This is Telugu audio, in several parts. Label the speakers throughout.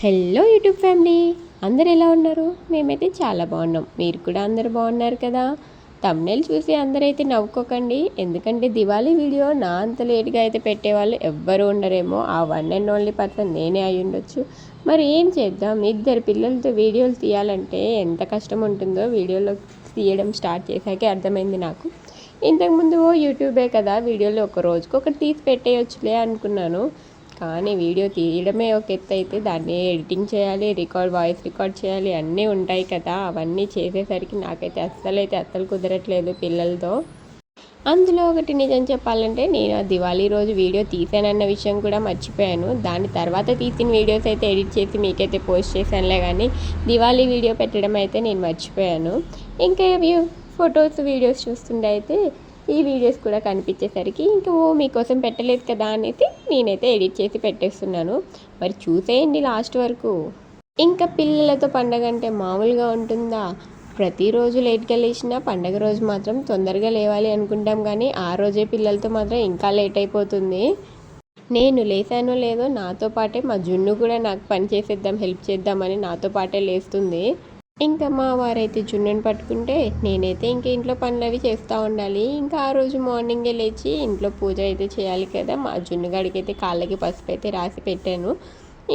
Speaker 1: హలో యూట్యూబ్ ఫ్యామిలీ, అందరు ఎలా ఉన్నారు? మేమైతే చాలా బాగున్నాం. మీరు కూడా అందరు బాగున్నారు కదా? థంబ్నెయిల్ చూసి అందరైతే నవ్వుకోకండి, ఎందుకంటే దివాళీ వీడియో నా అంత లేట్గా అయితే పెట్టేవాళ్ళు ఎవ్వరు ఉండరేమో. ఆ వన్ అండ్ ఓన్లీ పర్సన్ నేనే అయి ఉండొచ్చు. మరి ఏం చేద్దాం, ఇద్దరు పిల్లలతో వీడియోలు తీయాలంటే ఎంత కష్టం ఉంటుందో వీడియోలో తీయడం స్టార్ట్ చేశాకే అర్థమైంది నాకు. ఇంతకుముందు యూట్యూబే కదా, వీడియోలో ఒక రోజుకి ఒకటి తీసి పెట్టేయొచ్చులే అనుకున్నాను. కానీ వీడియో తీయడమే ఒక ఎత్తు అయితే దాన్ని ఎడిటింగ్ చేయాలి, వాయిస్ రికార్డ్ చేయాలి, అన్నీ ఉంటాయి కదా. అవన్నీ చేసేసరికి నాకైతే అస్సలు కుదరట్లేదు పిల్లలతో. అందులో ఒకటి నిజం చెప్పాలంటే, నేను దివాళీ రోజు వీడియో తీసానన్న విషయం కూడా మర్చిపోయాను. దాని తర్వాత తీసిన వీడియోస్ అయితే ఎడిట్ చేసి మీకైతే పోస్ట్ చేశానులే, కానీ దివాళీ వీడియో పెట్టడం అయితే నేను మర్చిపోయాను. ఇంకా ఫొటోస్ వీడియోస్ చూస్తుండే అయితే ఈ వీడియోస్ కూడా కనిపించేసరికి ఇంకా మీకోసం పెట్టలేదు కదా అనేసి నేనైతే ఎడిట్ చేసి పెట్టేస్తున్నాను. మరి చూసేయండి లాస్ట్ వరకు. ఇంకా పిల్లలతో పండగ అంటే మామూలుగా ఉంటుందా? ప్రతిరోజు లేట్గా లేచినా పండగ రోజు మాత్రం తొందరగా లేవాలి అనుకుంటాం, కానీ ఆ రోజే పిల్లలతో మాత్రం ఇంకా లేట్ అయిపోతుంది. నేను లేసానో లేదో నాతో పాటే మా జున్ను కూడా నాకు పని చేసేద్దాం, హెల్ప్ చేద్దామని నాతో పాటే లేస్తుంది. ఇంకా మా వారైతే జున్నుని పట్టుకుంటే నేనైతే ఇంక ఇంట్లో పనులు అవి చేస్తూ ఉండాలి. ఇంకా ఆ రోజు మార్నింగే లేచి ఇంట్లో పూజ అయితే చేయాలి కదా. మా జున్నుగాడికి అయితే కాళ్ళకి పసుపు అయితే రాసి పెట్టాను.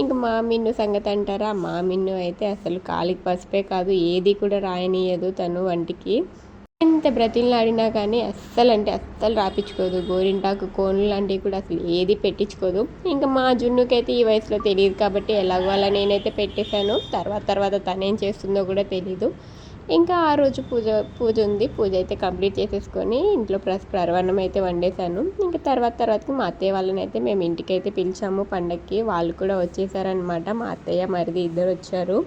Speaker 1: ఇంక మా మిన్ను సంగతి అంటారా, మా మిన్ను అయితే అసలు కాలికి పసుపే కాదు ఏది కూడా రాయనీయదు తను వంటికి. ఎంత బ్రతిలాడినా కానీ అస్సలు అంటే అస్సలు రాపించుకోదు. గోరింటాకు కోన్లు లాంటివి కూడా అసలు ఏది పెట్టించుకోదు. ఇంకా మా జున్నుకైతే ఈ వయసులో తెలియదు కాబట్టి ఎలాగో అలా నేనైతే పెట్టేశాను. తర్వాత తనేం చేస్తుందో కూడా తెలీదు. ఇంకా ఆ రోజు పూజ ఉంది. పూజ అయితే కంప్లీట్ చేసేసుకొని ఇంట్లో ప్రవన్నం అయితే వండేశాను. ఇంకా తర్వాతకి మా అత్తయ్య వాళ్ళని అయితే మేము ఇంటికైతే పిలిచాము పండక్కి. వాళ్ళు కూడా వచ్చేసారనమాట. మా అత్తయ్య మరిది ఇద్దరు వచ్చారు.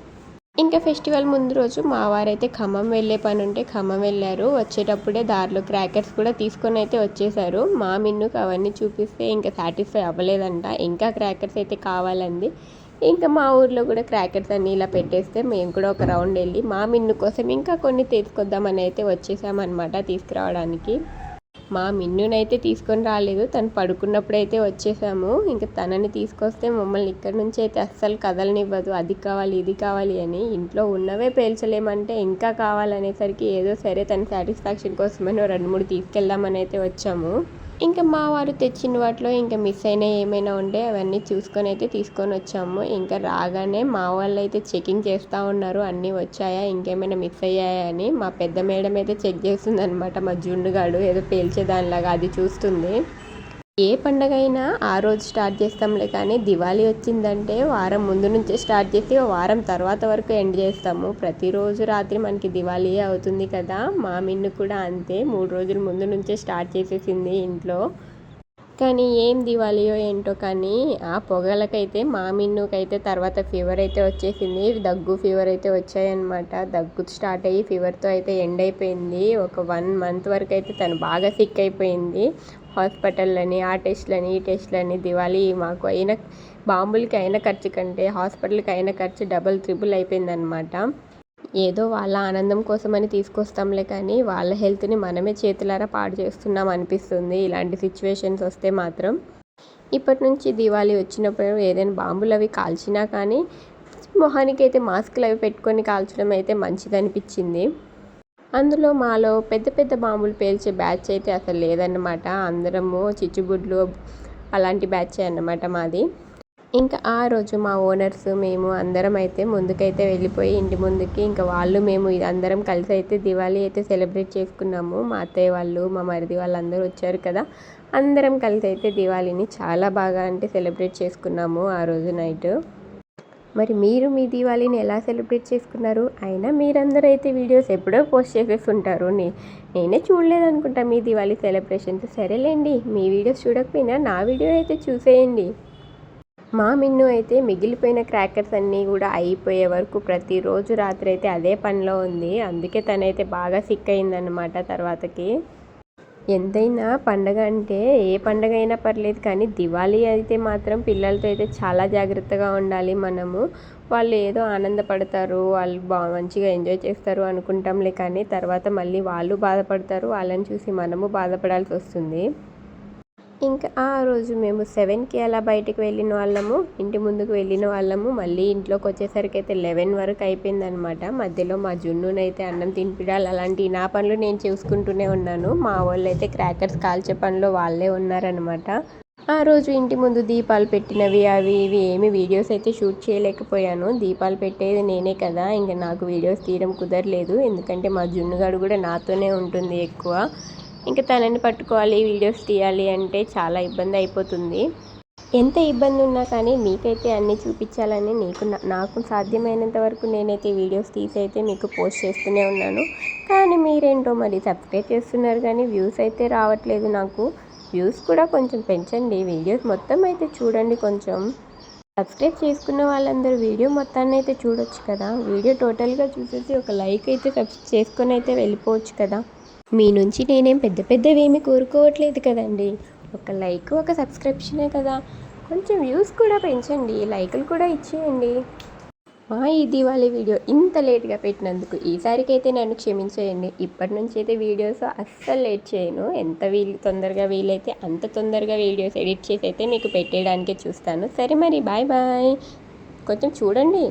Speaker 1: ఇంకా ఫెస్టివల్ ముందు రోజు మా వారైతే ఖమ్మం వెళ్ళే పని ఉంటే ఖమ్మం వెళ్ళారు. వచ్చేటప్పుడే దారిలో క్రాకర్స్ కూడా తీసుకొని అయితే వచ్చేసారు. మా మిన్నుకు అవన్నీ చూపిస్తే ఇంకా సాటిస్ఫై అవ్వలేదంట, ఇంకా క్రాకర్స్ అయితే కావాలంది. ఇంకా మా ఊర్లో కూడా క్రాకర్స్ అన్నీ ఇలా పెట్టేస్తే మేము కూడా ఒక రౌండ్ వెళ్ళి మా మిన్ను కోసం ఇంకా కొన్ని తీసుకొద్దామని అయితే వచ్చేసామన్నమాట తీసుకురావడానికి. మా మిన్నునైతే తీసుకొని రాలేదు, తను పడుకున్నప్పుడైతే వచ్చేసాము. ఇంకా తనని తీసుకొస్తే మమ్మల్ని ఇక్కడ నుంచి అయితే అస్సలు కదలనివ్వదు. అది కావాలి ఇది కావాలి అని. ఇంట్లో ఉన్నవే పేల్చలేమంటే ఇంకా కావాలనేసరికి ఏదో సరే తన సాటిస్ఫాక్షన్ కోసమని 2-3 తీసుకెళ్దామని అయితే వచ్చాము. ఇంకా మా వారు తెచ్చిన వాటిలో ఇంకా మిస్ అయినా ఏమైనా ఉంటే అవన్నీ చూసుకొని అయితే తీసుకొని వచ్చాము. ఇంకా రాగానే మా వాళ్ళు అయితే చెకింగ్ చేస్తూ ఉన్నారు, అన్నీ వచ్చాయా ఇంకేమైనా మిస్ అయ్యాయా అని. మా పెద్ద మేడం అయితే చెక్ చేస్తుంది అనమాట. మా జుండుగాడు ఏదో పేల్చేదానిలాగా అది చూస్తుంది. ఏ పండగ అయినా ఆ రోజు స్టార్ట్ చేస్తాంలే, కానీ దివాళీ వచ్చిందంటే వారం ముందు నుంచే స్టార్ట్ చేసి వారం తర్వాత వరకు ఎండ్ చేస్తాము. ప్రతిరోజు రాత్రి మనకి దివాళీ అవుతుంది కదా. మా మిన్ను కూడా అంతే, 3 రోజుల ముందు నుంచే స్టార్ట్ చేసేసింది ఇంట్లో. కానీ ఏం దివాళీయో ఏంటో కానీ ఆ పొగలకైతే మా మిన్నుకైతే తర్వాత ఫీవర్ అయితే వచ్చేసింది. దగ్గు ఫీవర్ అయితే వచ్చాయన్నమాట. దగ్గు స్టార్ట్ అయ్యి ఫీవర్తో అయితే ఎండ్ అయిపోయింది. ఒక 1 మంత్ వరకు అయితే తను బాగా సిక్ అయిపోయింది. హాస్పిటల్లని ఆ టెస్ట్లని ఈ టెస్ట్లని. దివాళీ మాకు అయిన బాంబులకి అయిన ఖర్చు కంటే హాస్పిటల్కి అయిన ఖర్చు డబుల్ ట్రిపుల్ అయిపోయిందనమాట. ఏదో వాళ్ళ ఆనందం కోసమని తీసుకొస్తాంలే, కానీ వాళ్ళ హెల్త్ని మనమే చేతులారా పాడు చేస్తున్నాం అనిపిస్తుంది ఇలాంటి సిచ్యువేషన్స్ వస్తే మాత్రం. ఇప్పటి నుంచి దివాళీ వచ్చినప్పుడు ఏదైనా బాంబులు అవి కాల్చినా కానీ మొహానికి అయితే మాస్కులు అవి పెట్టుకొని కాల్చడం అయితే మంచిది అనిపించింది. అందులో మాలో పెద్ద పెద్ద బాంబులు పేల్చే బ్యాచ్ అయితే అసలు లేదన్నమాట. అందరము చిచ్చుబుడ్లు అలాంటి బ్యాచే అన్నమాట మాది. ఇంకా ఆ రోజు మా ఓనర్స్ మేము అందరం అయితే ముందుకైతే వెళ్ళిపోయి ఇంటి ముందుకి ఇంకా మేము అందరం కలిసి అయితే దివాళీ అయితే సెలబ్రేట్ చేసుకున్నాము. మా అత్తయ్య వాళ్ళు మా మరిది వాళ్ళందరూ వచ్చారు కదా. అందరం కలిసి అయితే దివాళీని చాలా బాగా అంటే సెలబ్రేట్ చేసుకున్నాము ఆ రోజు నైట్. మరి మీరు మీ దివాళీని ఎలా సెలబ్రేట్ చేసుకున్నారు? అయినా మీరందరూ అయితే వీడియోస్ ఎప్పుడో పోస్ట్ చేసేస్తుంటారు. నేనే చూడలేదనుకుంటా మీ దివాళీ సెలబ్రేషన్స్. సరేలేండి, మీ వీడియోస్ చూడకపోయినా నా వీడియో అయితే చూసేయండి. మా మిన్ను అయితే మిగిలిపోయిన క్రాకర్స్ అన్నీ కూడా అయిపోయే వరకు ప్రతిరోజు రాత్రి అయితే అదే పనిలో ఉంది. అందుకే తనైతే బాగా సిక్ అయిందన్నమాట తర్వాతకి. ఎంతైనా పండగ అంటే ఏ పండగ అయినా పర్లేదు, కానీ దివాళీ అయితే మాత్రం పిల్లలతో అయితే చాలా జాగ్రత్తగా ఉండాలి మనము. వాళ్ళు ఏదో ఆనందపడతారు, వాళ్ళు మంచిగా ఎంజాయ్ చేస్తారు అనుకుంటాంలే, కానీ తర్వాత మళ్ళీ వాళ్ళు బాధపడతారు. వాళ్ళని చూసి మనము బాధపడాల్సి వస్తుంది. ఇంకా ఆ రోజు మేము 7కి అలా బయటకు వెళ్ళిన వాళ్ళము, ఇంటి ముందుకు వెళ్ళిన వాళ్ళము. మళ్ళీ ఇంట్లోకి వచ్చేసరికి అయితే 11 వరకు అయిపోయిందనమాట. మధ్యలో మా జున్నునైతే అన్నం తినిపించాలి, అలాంటి నా పనులు నేను చూసుకుంటూనే ఉన్నాను. మా వాళ్ళు అయితే క్రాకర్స్ కాల్చే పనిలో వాళ్ళే ఉన్నారనమాట. ఆ రోజు ఇంటి ముందు దీపాలు పెట్టినవి అవి ఇవి ఏమి వీడియోస్ అయితే షూట్ చేయలేకపోయాను. దీపాలు పెట్టేది నేనే కదా, ఇంకా నాకు వీడియోస్ తీయడం కుదరలేదు. ఎందుకంటే మా జున్నుగాడు కూడా నాతోనే ఉంటుంది ఎక్కువ. ఇంకా తనని పట్టుకోవాలి, వీడియోస్ తీయాలి అంటే చాలా ఇబ్బంది అయిపోతుంది. ఎంత ఇబ్బంది ఉన్నా కానీ మీకైతే అన్నీ చూపించాలని నాకు సాధ్యమైనంత వరకు నేనైతే వీడియోస్ తీసి అయితే మీకు పోస్ట్ చేస్తూనే ఉన్నాను. కానీ మీరేంటో మరి సబ్స్క్రైబ్ చేస్తున్నారు కానీ వ్యూస్ అయితే రావట్లేదు నాకు. వ్యూస్ కూడా కొంచెం పెంచండి, వీడియోస్ మొత్తం అయితే చూడండి. కొంచెం సబ్స్క్రైబ్ చేసుకున్న వాళ్ళందరూ వీడియో మొత్తాన్ని అయితే చూడొచ్చు కదా. వీడియో టోటల్గా చూసేసి ఒక లైక్ అయితే చేసుకొని అయితే వెళ్ళిపోవచ్చు కదా. మీ నుంచి నేనేం పెద్దవేమీ కోరుకోవట్లేదు కదండి. ఒక లైక్ ఒక సబ్స్క్రిప్షనే కదా. కొంచెం వ్యూస్ కూడా పెంచండి, లైకులు కూడా ఇచ్చేయండి. ఈ దివాళీ వీడియో ఇంత లేట్గా పెట్టినందుకు ఈసారికైతే నన్ను క్షమించేయండి. ఇప్పటి నుంచి అయితే వీడియోస్ అస్సలు లేట్ చేయను. ఎంత తొందరగా వీలైతే అంత తొందరగా వీడియోస్ ఎడిట్ చేసి అయితే మీకు పెట్టేయడానికే చూస్తాను. సరే మరి బాయ్ బాయ్. కొంచెం చూడండి.